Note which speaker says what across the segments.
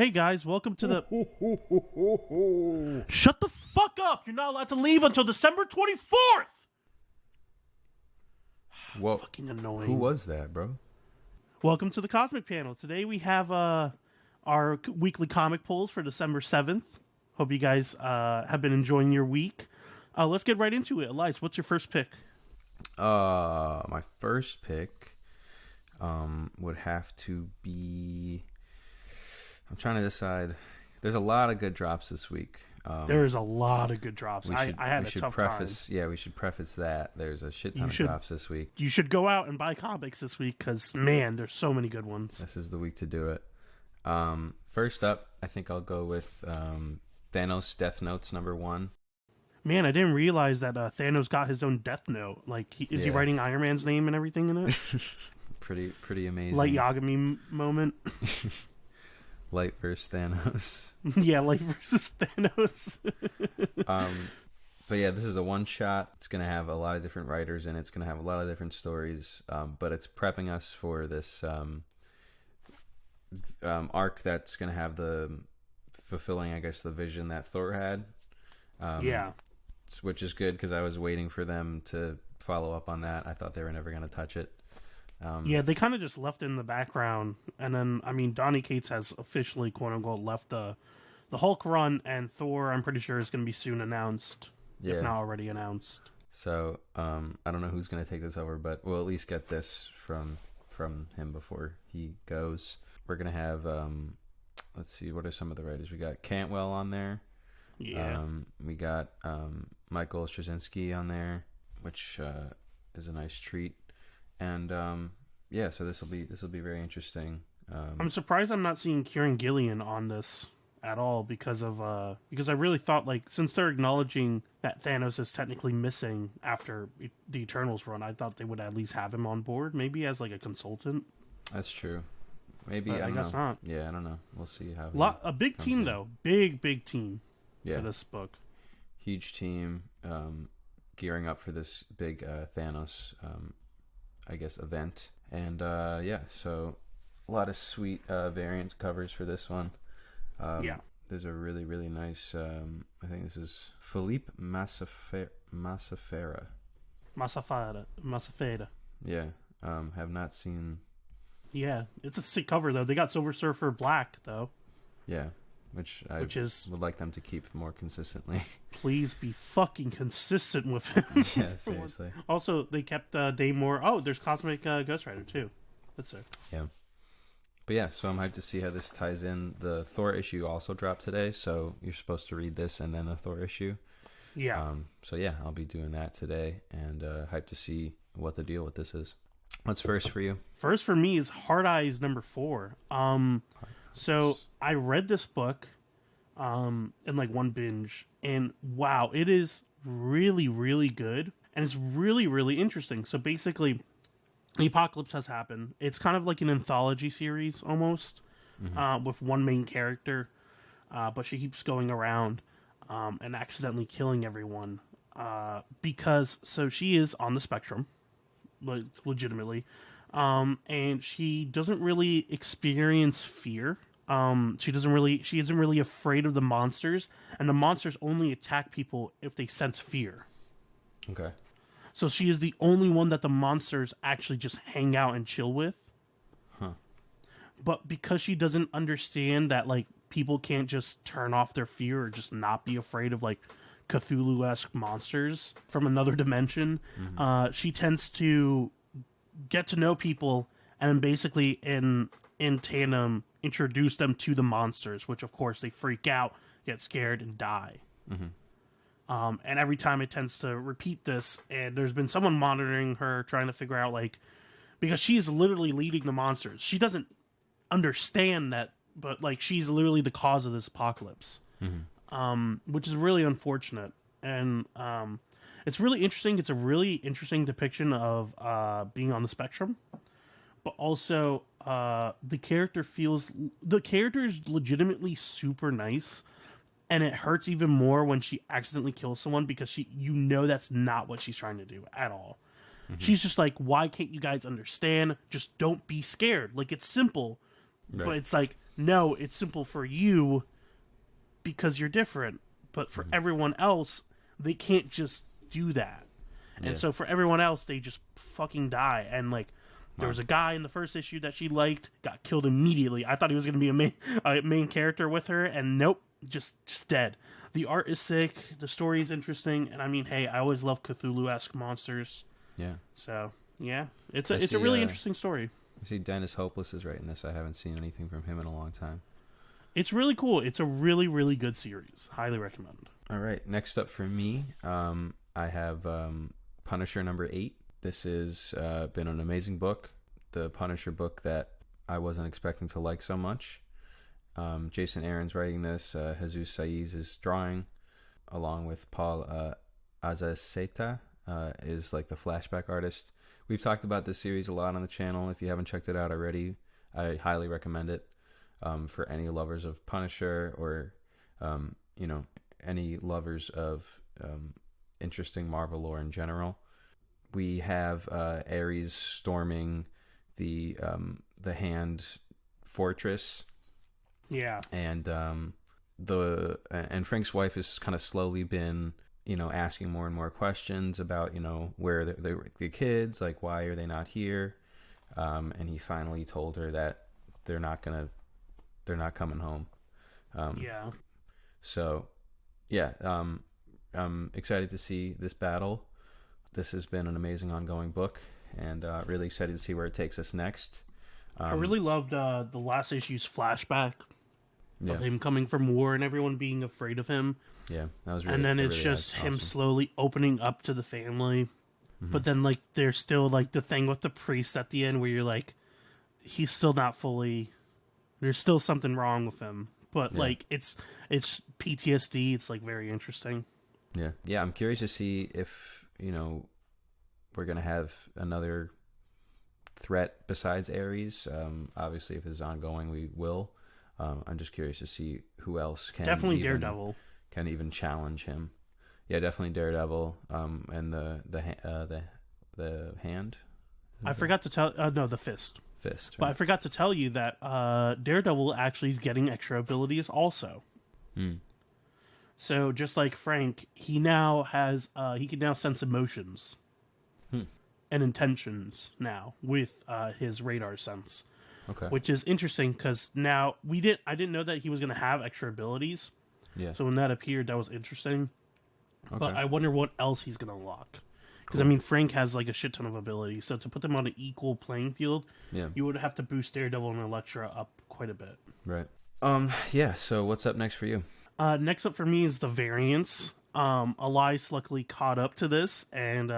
Speaker 1: Hey guys, welcome to the... Shut the fuck up! You're not allowed to leave until December 24th!
Speaker 2: Whoa.
Speaker 1: Fucking annoying.
Speaker 2: Who was that, bro?
Speaker 1: Welcome to the Cosmic Panel. Today we have our weekly comic polls for December 7th. Hope you guys have been enjoying your week. Let's get right into it. Elias, what's your first pick?
Speaker 2: My first pick would have to be... I'm trying to decide. There's a lot of good drops this week.
Speaker 1: There is a lot of good drops. I had a tough time.
Speaker 2: Yeah, we should preface that. There's a shit ton of drops this week.
Speaker 1: You should go out and buy comics this week because, man, there's so many good ones.
Speaker 2: This is the week to do it. First up, I think I'll go with Thanos Death Notes #1.
Speaker 1: Man, I didn't realize that Thanos got his own Death Note. Like, is he writing Iron Man's name and everything in it?
Speaker 2: Pretty amazing.
Speaker 1: Light Yagami moment.
Speaker 2: Light versus Thanos.
Speaker 1: Yeah, Light versus Thanos.
Speaker 2: But yeah, this is a one shot. It's gonna have a lot of different writers in it. It's gonna have a lot of different stories. But it's prepping us for this arc that's gonna have the fulfilling, I guess, the vision that Thor had. Which is good because I was waiting for them to follow up on that. I thought they were never gonna touch it.
Speaker 1: Yeah, they kind of just left it in the background, and then Donny Cates has officially "quote unquote" left the Hulk run, and Thor, I'm pretty sure, is going to be soon announced, if not already announced.
Speaker 2: So I don't know who's going to take this over, but we'll at least get this from him before he goes. We're going to have let's see, what are some of the writers? We got Cantwell on there.
Speaker 1: Yeah.
Speaker 2: We got Michael Straczynski on there, which is a nice treat. And so this will be very interesting.
Speaker 1: I'm surprised I'm not seeing Kieran Gillian on this at all because I really thought, like, since they're acknowledging that Thanos is technically missing after the Eternals run, I thought they would at least have him on board, maybe as like a consultant.
Speaker 2: That's true. Maybe
Speaker 1: but I guess not.
Speaker 2: Yeah, I don't know. We'll see how.
Speaker 1: A big team though, big team for this book.
Speaker 2: Huge team, gearing up for this big Thanos. I guess event, and so a lot of sweet variant covers for this one. There's a really nice I think this is Philippe Massafera. Yeah. Have not seen.
Speaker 1: Yeah, it's a sick cover though. They got Silver Surfer black though.
Speaker 2: Yeah, which would like them to keep more consistently.
Speaker 1: Please be fucking consistent with him.
Speaker 2: Yeah, seriously.
Speaker 1: Also, they kept Dave Moore. Oh, there's Cosmic Ghost Rider too. That's it.
Speaker 2: Yeah. But yeah, so I'm hyped to see how this ties in. The Thor issue also dropped today, so you're supposed to read this and then the Thor issue.
Speaker 1: Yeah.
Speaker 2: So yeah, I'll be doing that today, and hyped to see what the deal with this is. What's first for you?
Speaker 1: First for me is Hard Eyes #4. So I read this book in like one binge, and wow, it is really good, and it's really interesting. So basically, the apocalypse has happened. It's kind of like an anthology series almost, with one main character, but she keeps going around and accidentally killing everyone because she is on the spectrum, like legitimately. And she doesn't really experience fear. She isn't really afraid of the monsters, and the monsters only attack people if they sense fear.
Speaker 2: Okay.
Speaker 1: So she is the only one that the monsters actually just hang out and chill with.
Speaker 2: Huh.
Speaker 1: But because she doesn't understand that, like, people can't just turn off their fear or just not be afraid of, like, Cthulhu-esque monsters from another dimension, she tends to get to know people and basically in tandem introduce them to the monsters, which of course they freak out, get scared, and die. And every time it tends to repeat this, and there's been someone monitoring her, trying to figure out, like, because she's literally leading the monsters. She doesn't understand that, but like she's literally the cause of this apocalypse, which is really unfortunate. And it's really interesting. It's a really interesting depiction of being on the spectrum, but also the character is legitimately super nice, and it hurts even more when she accidentally kills someone because that's not what she's trying to do at all. She's just like, why can't you guys understand? Just don't be scared. Like, it's simple, but it's like, no, it's simple for you because you're different, but for everyone else, they can't just do that. And
Speaker 2: Yeah.
Speaker 1: so for everyone else, they just fucking die. And like, there was a guy in the first issue that she liked, got killed immediately. I thought he was going to be a main character with her, and nope, just dead. The art is sick, the story is interesting, and I mean, hey, I always love Cthulhu-esque monsters.
Speaker 2: Yeah.
Speaker 1: So yeah, it's a really interesting story.
Speaker 2: I see Dennis Hopeless is writing this. I haven't seen anything from him in a long time.
Speaker 1: It's really cool. It's a really, really good series. Highly recommend.
Speaker 2: All right. Next up for me, I have Punisher number 8. This has been an amazing book. The Punisher book that I wasn't expecting to like so much. Jason Aaron's writing this. Jesus Saiz is drawing, along with Paul Azaceta is like the flashback artist. We've talked about this series a lot on the channel. If you haven't checked it out already, I highly recommend it for any lovers of Punisher or, any lovers of interesting Marvel lore in general. We have Ares storming the Hand Fortress.
Speaker 1: Yeah.
Speaker 2: And Frank's wife has kind of slowly been, asking more and more questions about, where the kids, like, why are they not here? And he finally told her that they're not coming home.
Speaker 1: Yeah.
Speaker 2: So, yeah, I'm excited to see this battle. This has been an amazing ongoing book, and really excited to see where it takes us next.
Speaker 1: I really loved the last issue's flashback of him coming from war and everyone being afraid of him.
Speaker 2: Yeah, that was really.
Speaker 1: And then it's just him slowly opening up to the family. Mm-hmm. But then, like, there's still, like, the thing with the priest at the end where you're like, he's still not fully. There's still something wrong with him. But, like, it's PTSD. It's, like, very interesting.
Speaker 2: Yeah. Yeah, I'm curious to see if, we're going to have another threat besides Ares. Obviously, if it's ongoing, we will. I'm just curious to see who else can
Speaker 1: Daredevil
Speaker 2: can even challenge him. Yeah, definitely Daredevil. And the hand.
Speaker 1: I forgot to tell. No, the fist.
Speaker 2: Fist. Right?
Speaker 1: But I forgot to tell you that Daredevil actually is getting extra abilities also. So just like Frank, he now has he can now sense emotions and intentions now with his radar sense.
Speaker 2: Okay.
Speaker 1: Which is interesting because now I didn't know that he was going to have extra abilities.
Speaker 2: Yeah.
Speaker 1: So when that appeared, that was interesting.
Speaker 2: Okay.
Speaker 1: But I wonder what else he's going to unlock. Because, I mean, Frank has, like, a shit ton of abilities. So to put them on an equal playing field, you would have to boost Daredevil and Elektra up quite a bit.
Speaker 2: Right. Yeah, so what's up next for you?
Speaker 1: Next up for me is the variants. Elias luckily caught up to this, and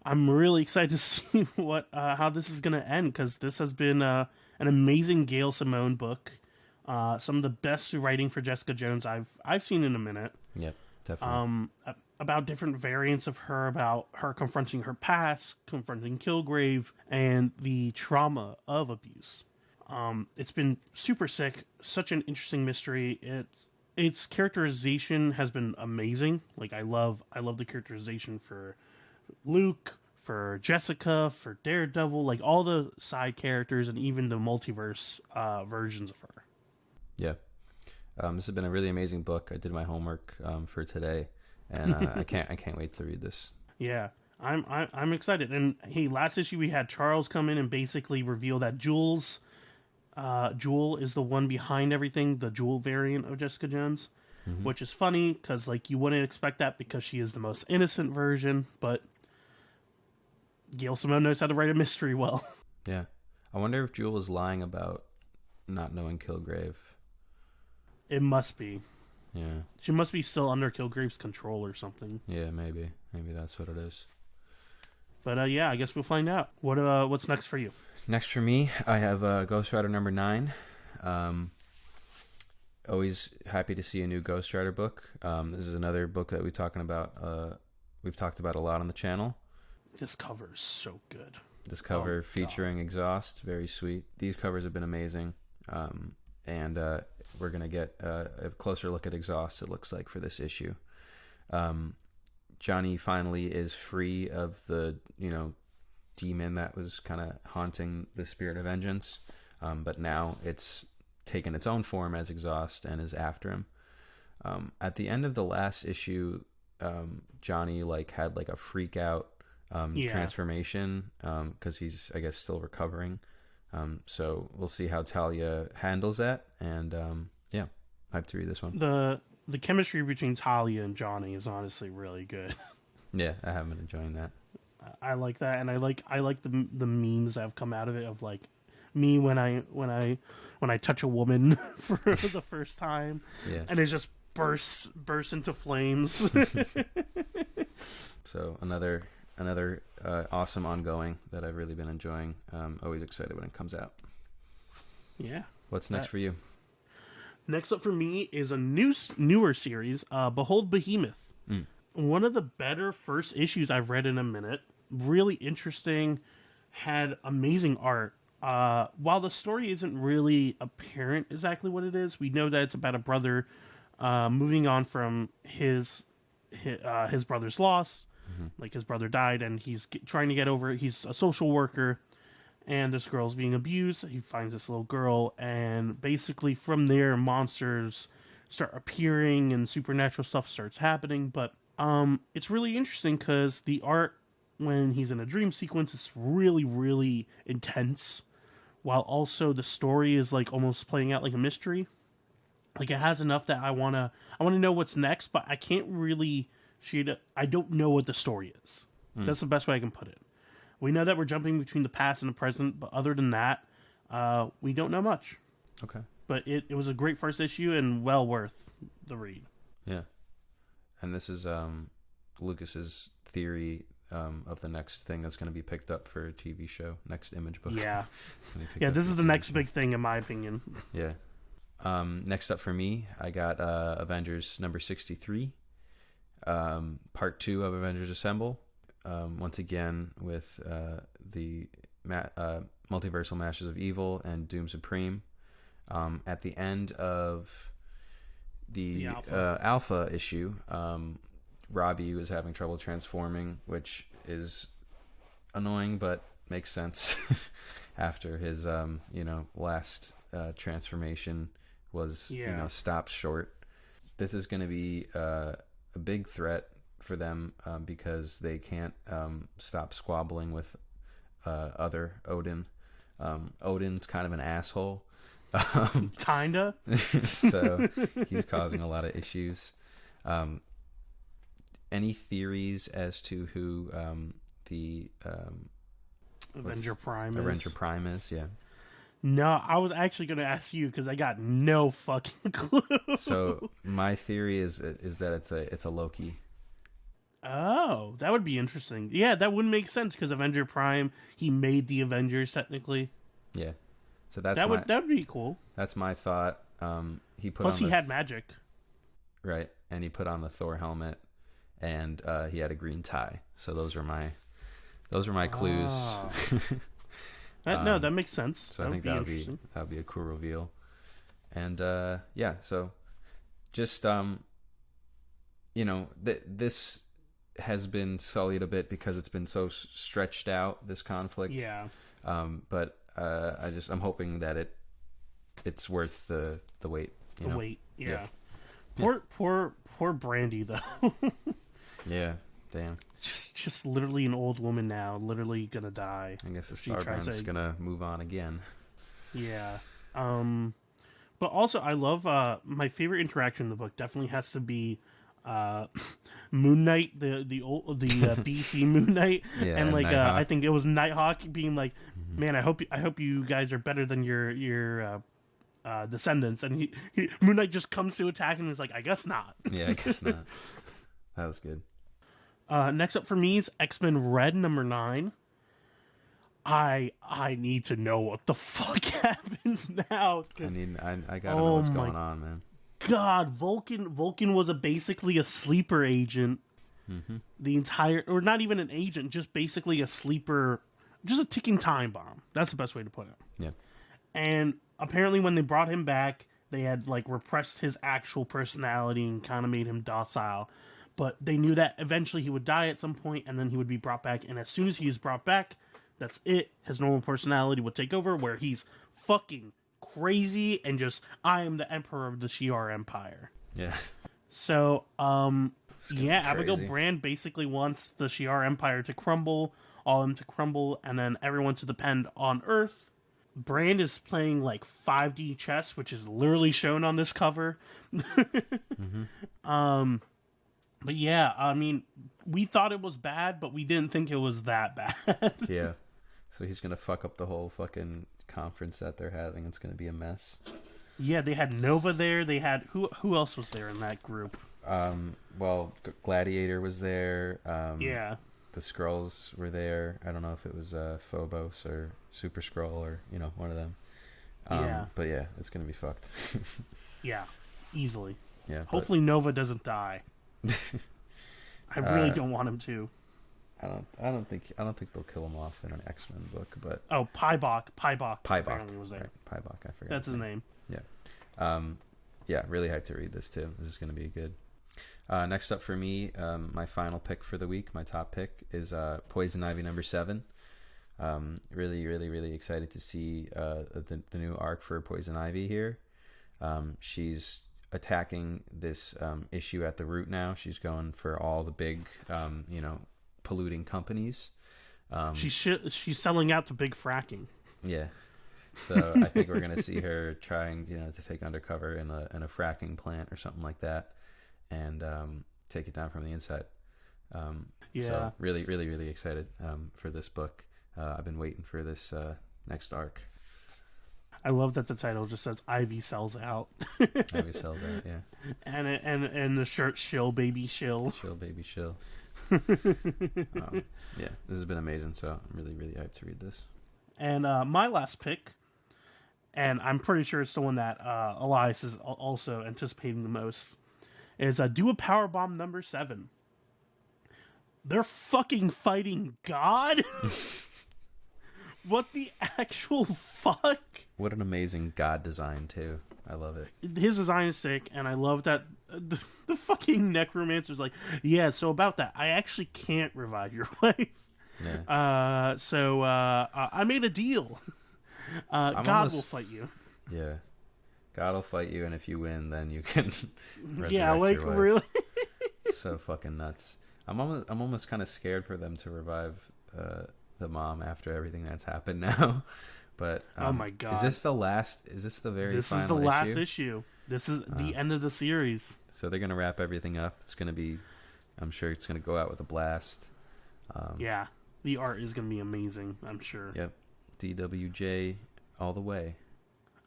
Speaker 1: I'm really excited to see how this is going to end, because this has been an amazing Gail Simone book. Some of the best writing for Jessica Jones I've seen in a minute.
Speaker 2: Yep, definitely.
Speaker 1: About different variants of her, about her confronting her past, confronting Kilgrave, and the trauma of abuse. It's been super sick, such an interesting mystery. Its characterization has been amazing. Like, I love the characterization for Luke, for Jessica, for Daredevil, like all the side characters, and even the multiverse versions of her.
Speaker 2: Yeah. This has been a really amazing book. I did my homework for today, and I can't wait to read this.
Speaker 1: Yeah, I'm excited. And hey, last issue we had Charles come in and basically reveal that Jewel is the one behind everything, the Jewel variant of Jessica Jones, which is funny because, like, you wouldn't expect that because she is the most innocent version, but Gail Simone knows how to write a mystery well.
Speaker 2: Yeah. I wonder if Jewel is lying about not knowing Kilgrave.
Speaker 1: It must be.
Speaker 2: Yeah.
Speaker 1: She must be still under Kilgrave's control or something.
Speaker 2: Yeah, maybe. Maybe that's what it is.
Speaker 1: But yeah, I guess we'll find out. What's next for you?
Speaker 2: Next for me, I have Ghost Rider number 9. Always happy to see a new Ghost Rider book. This is another book that we've talked about a lot on the channel.
Speaker 1: This cover is so good.
Speaker 2: This cover featuring Exhaust, very sweet. These covers have been amazing. And we're going to get a closer look at Exhaust, it looks like, for this issue. Johnny finally is free of the, demon that was kind of haunting the Spirit of Vengeance. But now it's taken its own form as Exhaust and is after him. At the end of the last issue, Johnny like had like a freak out transformation because he's, I guess, still recovering. So we'll see how Talia handles that, and yeah, I have to read this one.
Speaker 1: The chemistry between Talia and Johnny is honestly really good.
Speaker 2: Yeah, I have been enjoying that.
Speaker 1: I like that, and I like the memes that have come out of it of like me when I touch a woman for the first time,
Speaker 2: Yeah,
Speaker 1: and it just bursts into flames.
Speaker 2: So another awesome ongoing that I've really been enjoying. Always excited when it comes out.
Speaker 1: Yeah.
Speaker 2: What's next for you?
Speaker 1: Next up for me is a newer series, Behold Behemoth. One of the better first issues I've read in a minute. Really interesting, had amazing art. While the story isn't really apparent exactly what it is, we know that it's about a brother moving on from his brother's loss. Like, his brother died, and he's trying to get over it. He's a social worker, and this girl's being abused. He finds this little girl, and basically from there, monsters start appearing, and supernatural stuff starts happening. But it's really interesting because the art, when he's in a dream sequence, is really, really intense, while also the story is like almost playing out like a mystery. Like, it has enough that I wanna know what's next, but I can't really. I don't know what the story is. That's the best way I can put it. We know that we're jumping between the past and the present, but other than that, we don't know much.
Speaker 2: Okay.
Speaker 1: But it was a great first issue and well worth the read.
Speaker 2: Yeah. And this is Lucas's theory of the next thing that's going to be picked up for a TV show, next Image book.
Speaker 1: Yeah. Yeah, this is the next big thing in my opinion.
Speaker 2: Yeah. Next up for me, I got Avengers number 63. Part 2 of Avengers Assemble, once again with the multiversal Masters of Evil and Doom Supreme. At the end of the alpha issue, Robbie was having trouble transforming, which is annoying but makes sense after his last transformation was stopped short. This is going to be a big threat for them because they can't stop squabbling with other Odin. Odin's kind of an asshole.
Speaker 1: Kinda.
Speaker 2: So he's causing a lot of issues. Any theories as to who the
Speaker 1: Avenger Prime
Speaker 2: is? Yeah.
Speaker 1: No, I was actually going to ask you because I got no fucking clue.
Speaker 2: So my theory is that it's a Loki.
Speaker 1: Oh, that would be interesting. Yeah, that would make sense because Avenger Prime, he made the Avengers technically.
Speaker 2: Yeah, so that
Speaker 1: would be cool.
Speaker 2: That's my thought. He
Speaker 1: had magic,
Speaker 2: right? And he put on the Thor helmet, and he had a green tie. So those are my clues.
Speaker 1: That makes sense.
Speaker 2: So I think that would be a cool reveal. And so just this has been sullied a bit because it's been so stretched out, this conflict.
Speaker 1: Yeah.
Speaker 2: But I'm hoping that it's worth the wait.
Speaker 1: The wait. Yeah. Poor Brandy though.
Speaker 2: Yeah. Damn.
Speaker 1: Just literally an old woman now, literally gonna die.
Speaker 2: I guess the Starbrand's gonna move on again.
Speaker 1: Yeah. But also I love my favorite interaction in the book definitely has to be Moon Knight, the BC Moon Knight, and like I think it was Nighthawk being like, "Man, I hope you guys are better than your descendants." And Moon Knight just comes to attack and is like, "I guess not."
Speaker 2: Yeah, I guess not. That was good.
Speaker 1: Next up for me is X-Men Red number 9. I need to know what the fuck happens now.
Speaker 2: I gotta know what's going on, man.
Speaker 1: God, Vulcan was basically a sleeper agent. The entire, or not even an agent, just basically a sleeper, just a ticking time bomb. That's the best way to put it.
Speaker 2: Yeah.
Speaker 1: And apparently when they brought him back, they had like repressed his actual personality and kind of made him docile. But they knew that eventually he would die at some point, and then he would be brought back. And as soon as he is brought back, that's it. His normal personality would take over, where he's fucking crazy and just, I am the emperor of the Shi'ar Empire.
Speaker 2: Yeah.
Speaker 1: So, yeah, Abigail
Speaker 2: crazy.
Speaker 1: Brand basically wants the Shi'ar Empire to crumble, all of them to crumble, and then everyone to depend on Earth. Brand is playing like 5D chess, which is literally shown on this cover. But yeah, I mean, we thought it was bad, but we didn't think it was that bad.
Speaker 2: Yeah. So he's gonna fuck up the whole fucking conference that they're having. It's gonna be a mess.
Speaker 1: Yeah, they had Nova there. They had who else was there in that group?
Speaker 2: Well, Gladiator was there.
Speaker 1: Yeah.
Speaker 2: The Skrulls were there. I don't know if it was Phobos or Super Skrull or one of them.
Speaker 1: Yeah.
Speaker 2: But yeah, it's gonna be fucked.
Speaker 1: Yeah, easily.
Speaker 2: Yeah.
Speaker 1: Hopefully Nova doesn't die. I really don't want him to.
Speaker 2: I don't think they'll kill him off in an X-Men book, but
Speaker 1: Pybok
Speaker 2: Pybok
Speaker 1: apparently was there.
Speaker 2: Right, Pybok, I forgot.
Speaker 1: That's his name.
Speaker 2: Yeah. Yeah, really hyped to read this too. This is going to be good. Next up for me, my final pick for the week, my top pick is Poison Ivy #7. Really, really, really excited to see the new arc for Poison Ivy here. She's attacking this issue at the root now. She's going for all the big, polluting companies.
Speaker 1: She's selling out to big fracking.
Speaker 2: Yeah. So I think we're gonna see her trying, to take undercover in a fracking plant or something like that, and take it down from the inside.
Speaker 1: Yeah.
Speaker 2: So really, really, really excited for this book. I've been waiting for this next arc.
Speaker 1: I love that the title just says Ivy sells out.
Speaker 2: Ivy sells out, yeah.
Speaker 1: And the shirt shill baby shill.
Speaker 2: Shill baby shill. Yeah, this has been amazing. So I'm really, really hyped to read this.
Speaker 1: And my last pick, and I'm pretty sure it's the one that Elias is also anticipating the most, is Do a Powerbomb #7. They're fucking fighting God? What the actual fuck?
Speaker 2: What an amazing God design, too. I love it.
Speaker 1: His design is sick, and I love that the fucking necromancer's like, yeah, so about that, I actually can't revive your wife.
Speaker 2: Yeah.
Speaker 1: So I made a deal. God will fight you.
Speaker 2: Yeah. God will fight you, and if you win, then you can resurrect
Speaker 1: yeah, like,
Speaker 2: your wife.
Speaker 1: really?
Speaker 2: So fucking nuts. I'm almost kind of scared for them to revive the mom after everything that's happened now. But
Speaker 1: oh my god,
Speaker 2: is this the last? Is this the very?
Speaker 1: This
Speaker 2: final
Speaker 1: is the last
Speaker 2: issue?
Speaker 1: issue. This is the end of the series.
Speaker 2: So they're gonna wrap everything up. It's gonna be, I'm sure it's gonna go out with a blast.
Speaker 1: Yeah, the art is gonna be amazing. I'm sure.
Speaker 2: Yep, DWJ all the way.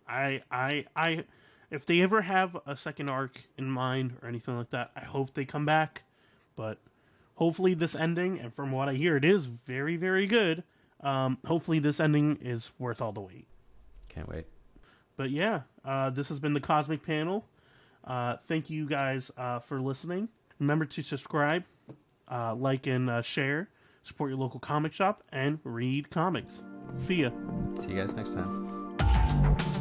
Speaker 1: I if they ever have a second arc in mind or anything like that, I hope they come back. But hopefully this ending, and from what I hear, it is very, very good. Hopefully this ending is worth all the wait.
Speaker 2: Can't wait.
Speaker 1: But yeah, this has been the Cosmic Panel. Thank you guys for listening. Remember to subscribe, like, and share. Support your local comic shop and read comics. See ya.
Speaker 2: See you guys next time.